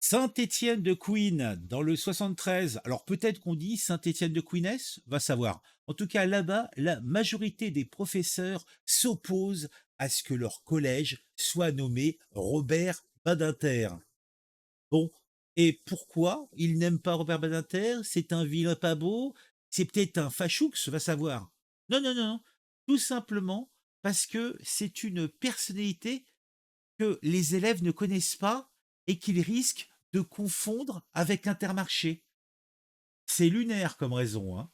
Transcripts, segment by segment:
Saint-Étienne de Queen dans le 73. Alors peut-être qu'on dit Saint-Étienne de Queeness, va savoir. En tout cas, là-bas, la majorité des professeurs s'opposent à ce que leur collège soit nommé Robert Badinter. Bon, et pourquoi ils n'aiment pas Robert Badinter? C'est un vilain pas beau? C'est peut-être un fachoux, va savoir. Non, non, non, non. Tout simplement parce que c'est une personnalité que les élèves ne connaissent pas et qu'ils risquent de confondre avec Intermarché. C'est lunaire comme raison, hein.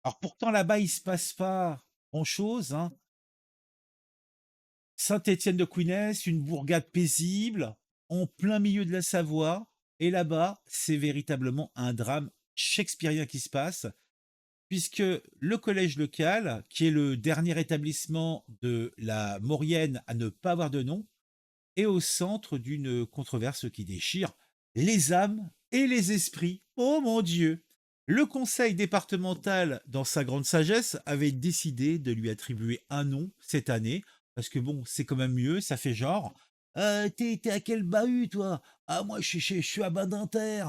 Alors pourtant là-bas, il se passe pas grand-chose, hein. Saint-Étienne de Couinès, une bourgade paisible, en plein milieu de la Savoie, et là-bas, c'est véritablement un drame shakespearien qui se passe, puisque le collège local, qui est le dernier établissement de la Maurienne à ne pas avoir de nom, est au centre d'une controverse qui déchire les âmes et les esprits. Oh mon Dieu! Le conseil départemental, dans sa grande sagesse, avait décidé de lui attribuer un nom cette année, parce que bon, c'est quand même mieux, ça fait genre. T'es à quel bahut, toi? Ah, moi, je suis à Badinter.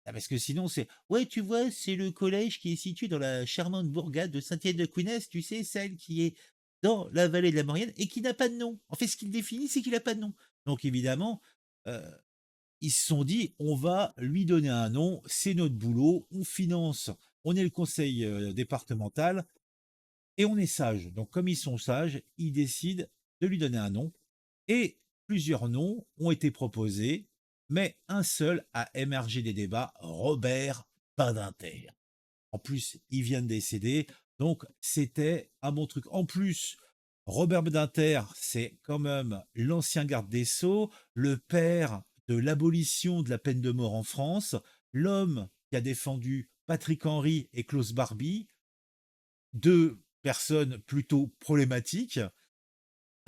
Ah, parce que sinon, c'est. Ouais, tu vois, c'est le collège qui est situé dans la charmante bourgade de Saint-Étienne-de-Couinès, tu sais, celle qui est dans la vallée de la Maurienne et qui n'a pas de nom. En fait, ce qu'il définit, c'est qu'il n'a pas de nom. Donc, évidemment, euh, ils se sont dit, on va lui donner un nom, c'est notre boulot, on finance, on est le conseil départemental et on est sage. Donc, comme ils sont sages, ils décident de lui donner un nom et plusieurs noms ont été proposés, mais un seul a émergé des débats, Robert Badinter. En plus, il vient de décéder, donc c'était un bon truc. En plus, Robert Badinter, c'est quand même l'ancien garde des Sceaux, le père de l'abolition de la peine de mort en France, l'homme qui a défendu Patrick Henry et Klaus Barbie, deux personnes plutôt problématiques,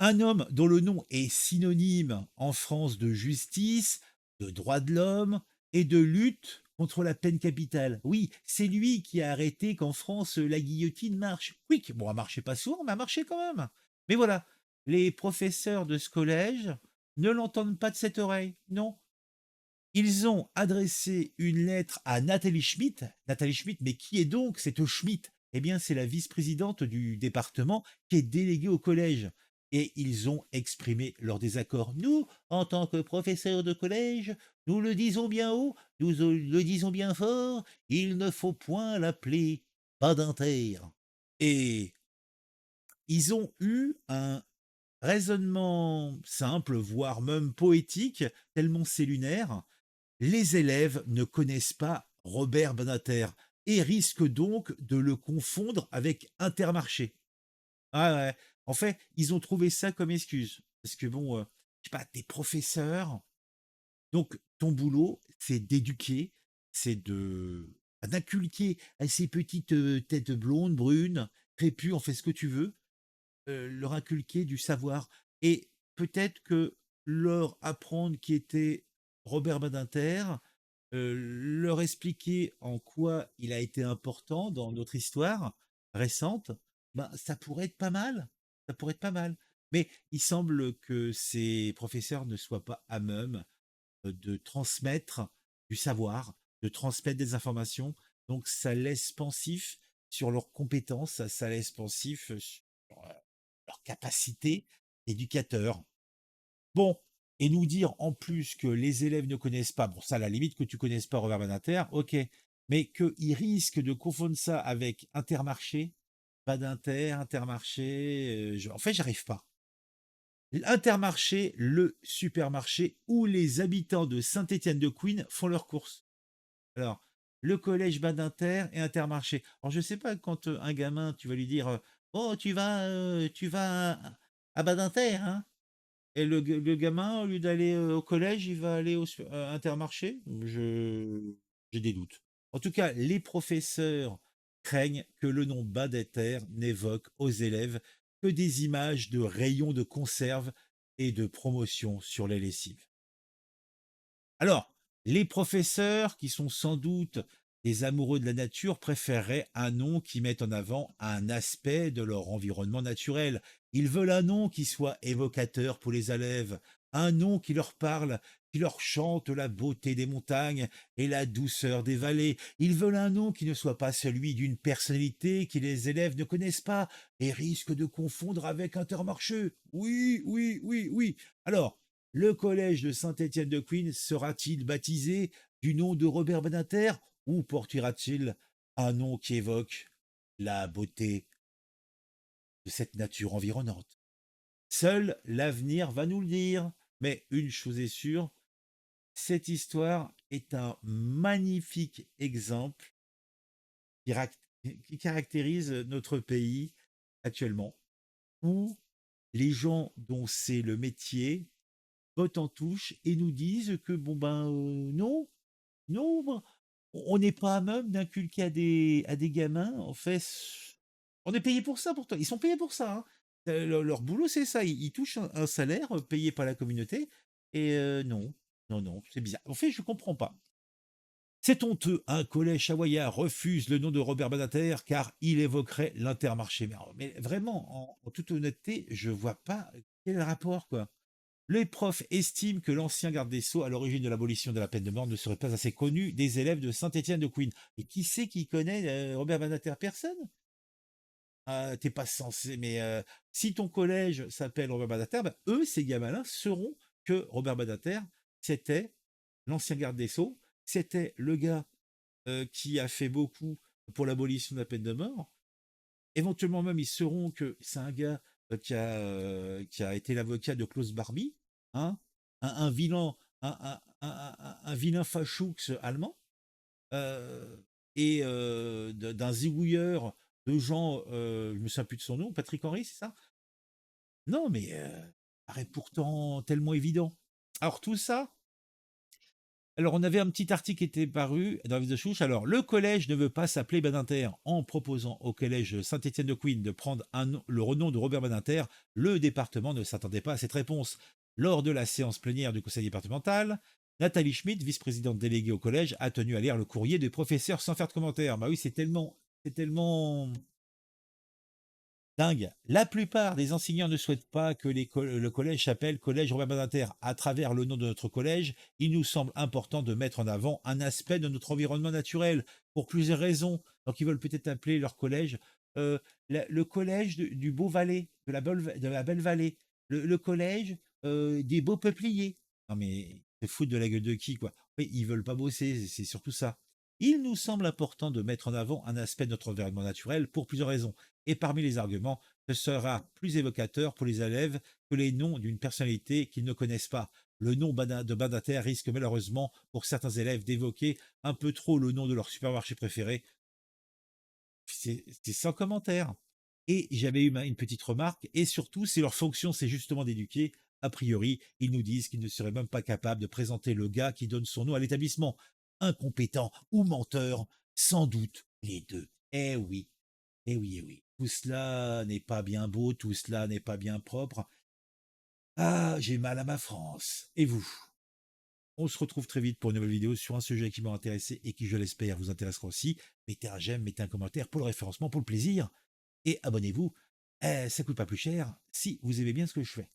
un homme dont le nom est synonyme en France de justice, de droits de l'homme et de lutte contre la peine capitale. Oui, c'est lui qui a arrêté qu'en France la guillotine marche. Oui, bon, elle marchait pas souvent, mais elle marchait quand même. Mais voilà, les professeurs de ce collège ne l'entendent pas de cette oreille. Non. Ils ont adressé une lettre à Nathalie Schmitt. Nathalie Schmitt, mais qui est donc cette Schmitt? Eh bien, c'est la vice-présidente du département qui est déléguée au collège. Et ils ont exprimé leur désaccord. Nous, en tant que professeurs de collège, nous le disons bien haut, nous le disons bien fort, il ne faut point l'appeler Badinter. Et ils ont eu un raisonnement simple, voire même poétique, tellement c'est lunaire. Les élèves ne connaissent pas Robert Badinter et risquent donc de le confondre avec Intermarché. Ah ouais. En fait, ils ont trouvé ça comme excuse. Parce que bon, je sais pas, t'es professeur, donc ton boulot, c'est d'éduquer, c'est d'inculquer à ces petites têtes blondes, brunes, crépues, on fait ce que tu veux, leur inculquer du savoir. Et peut-être que leur apprendre qui était Robert Badinter, leur expliquer en quoi il a été important dans notre histoire récente, ben, ça pourrait être pas mal. Ça pourrait être pas mal. Mais il semble que ces professeurs ne soient pas à même de transmettre du savoir, de transmettre des informations. Donc ça laisse pensif sur leurs compétences, ça laisse pensif sur leur capacité d'éducateur. Bon, et nous dire en plus que les élèves ne connaissent pas, bon ça à la limite que tu connaisses pas Robert Badinter, ok, mais qu'ils risquent de confondre ça avec Intermarché, Badinter, Intermarché, en fait j'arrive pas. Intermarché, le supermarché où les habitants de Saint-Étienne-de-Queen font leurs courses. Alors, le collège Badinter et Intermarché. Alors, je sais pas quand un gamin, tu vas lui dire, oh, tu vas à Badinter, hein? Et le gamin, au lieu d'aller au collège, il va aller au Intermarché. J'ai des doutes. En tout cas, les professeurs craignent que le nom Badinter n'évoque aux élèves que des images de rayons de conserve et de promotion sur les lessives. Alors, les professeurs, qui sont sans doute Les amoureux de la nature préféreraient un nom qui mette en avant un aspect de leur environnement naturel. Ils veulent un nom qui soit évocateur pour les élèves, un nom qui leur parle, qui leur chante la beauté des montagnes et la douceur des vallées. Ils veulent un nom qui ne soit pas celui d'une personnalité que les élèves ne connaissent pas et risquent de confondre avec Intermarché. Oui, oui, oui, oui. Alors, le collège de Saint-Étienne-de-Queen sera-t-il baptisé du nom de Robert Badinter ou portera-t-il un nom qui évoque la beauté de cette nature environnante? Seul l'avenir va nous le dire. Mais une chose est sûre, cette histoire est un magnifique exemple qui caractérise notre pays actuellement, où les gens dont c'est le métier bottent en touche et nous disent que bon ben non, non, ben, on n'est pas à même d'inculquer à des gamins, en fait, on est payé pour ça pourtant, ils sont payés pour ça, hein. Leur boulot c'est ça, ils touchent un salaire payé par la communauté et non, non, non, c'est bizarre. En fait, je comprends pas. C'est honteux, un collège hawaïen refuse le nom de Robert Badinter car il évoquerait l'Intermarché. Mais vraiment, en toute honnêteté, je vois pas quel est le rapport, quoi. Les profs estiment que l'ancien garde des Sceaux, à l'origine de l'abolition de la peine de mort, ne serait pas assez connu des élèves de Saint-Étienne-de-Queen. Et qui c'est qui connaît Robert Badinter? Personne. Ah, t'es pas censé. Mais si ton collège s'appelle Robert Badinter, ben, eux, ces gamins-là, sauront que Robert Badinter, c'était l'ancien garde des Sceaux, c'était le gars qui a fait beaucoup pour l'abolition de la peine de mort. Éventuellement même, ils sauront que c'est un gars qui a été l'avocat de Klaus Barbie, hein, un vilain, un vilain fachoux allemand, euh, et d'un zigouilleur de gens, je me souviens plus de son nom, Patrick Henry, c'est ça? Non, mais paraît pourtant tellement évident. Alors tout ça, alors, on avait un petit article qui était paru dans la vie de Chouche. Alors, le collège ne veut pas s'appeler Badinter. En proposant au collège Saint-Étienne-de-Queen de prendre le renom de Robert Badinter, le département ne s'attendait pas à cette réponse. Lors de la séance plénière du conseil départemental, Nathalie Schmidt, vice-présidente déléguée au collège, a tenu à lire le courrier des professeurs sans faire de commentaires. Bah oui, c'est tellement dingue. La plupart des enseignants ne souhaitent pas que le collège s'appelle Collège Robert Badinter. À travers le nom de notre collège, il nous semble important de mettre en avant un aspect de notre environnement naturel pour plusieurs raisons. Donc, ils veulent peut-être appeler leur collège euh, le collège du Beau Valais, de la Belle Vallée, le collège des Beaux Peupliers. Non, mais se foutent de la gueule de qui, quoi. Oui, ils veulent pas bosser, c'est surtout ça. Il nous semble important de mettre en avant un aspect de notre environnement naturel pour plusieurs raisons. Et parmi les arguments, ce sera plus évocateur pour les élèves que les noms d'une personnalité qu'ils ne connaissent pas. Le nom de Badinter risque malheureusement pour certains élèves d'évoquer un peu trop le nom de leur supermarché préféré. C'est sans commentaire. Et j'avais eu une petite remarque, et surtout, si leur fonction c'est justement d'éduquer, a priori, ils nous disent qu'ils ne seraient même pas capables de présenter le gars qui donne son nom à l'établissement. Incompétent ou menteur, sans doute les deux. Eh oui, eh oui, eh oui. Tout cela n'est pas bien beau, tout cela n'est pas bien propre. Ah, j'ai mal à ma France. Et vous? On se retrouve très vite pour une nouvelle vidéo sur un sujet qui m'a intéressé et qui, je l'espère, vous intéressera aussi. Mettez un j'aime, mettez un commentaire pour le référencement, pour le plaisir. Et abonnez-vous. Ça coûte pas plus cher si vous aimez bien ce que je fais.